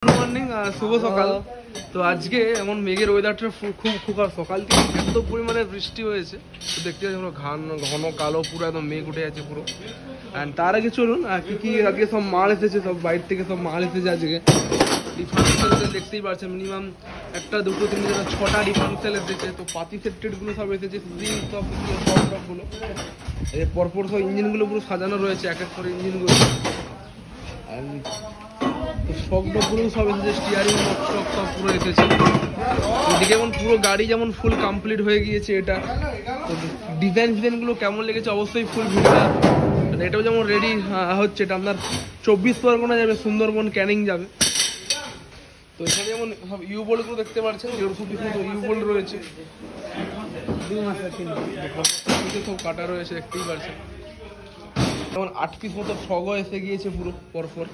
Good morning, শুভ সকাল। তো আজকে এমন মেঘের ওয়েদারটা খুব খুব সকাল থেকে এত পরিমাণে বৃষ্টি হয়েছে, তো দেখতে পাচ্ছি পুরো ঘন কালো পুরো একদম মেঘ উঠে আছে পুরো। অ্যান্ড তার আগে চলুন কি কি আজকে সব মাল এসেছে, সব বাইরে থেকে সব মাল এসেছে আজকে। ডিফারেন্সিয়াল দেখতেই পাচ্ছেন, মিনিমাম একটা দুটো তিনটে ছটা ডিফারেন্সিয়াল এসেছে। তো পাতি সেক্টেডগুলো সব এসেছে, সবগুলো পরপর সব ইঞ্জিনগুলো পুরো সাজানো রয়েছে এক এক করে ইঞ্জিনগুলো। তো শকগুলো সব এসেছে, স্টিয়ারিং শক সব পুরো এসেছে। এদিকে যেমন পুরো গাড়ি যেমন ফুল কমপ্লিট হয়ে গিয়েছে এটা। তো ডিজাইনগুলো কেমন লেগেছে অবশ্যই ফুল ভিডিওটা। এটাও যেমন রেডি হচ্ছে, এটা আপনার 24 পরগনা যাবে, সুন্দরবন ক্যানিং যাবে। তো এখানে যেমন সব ইউবোল্টগুলো দেখতে পাচ্ছেন, ইউবোল্ট রয়েছে, 2 মাসের সব কাটা রয়েছে দেখতেই পাচ্ছেন। যেমন 8 পিস মতো ফগও এসে গিয়েছে পুরো পরপর।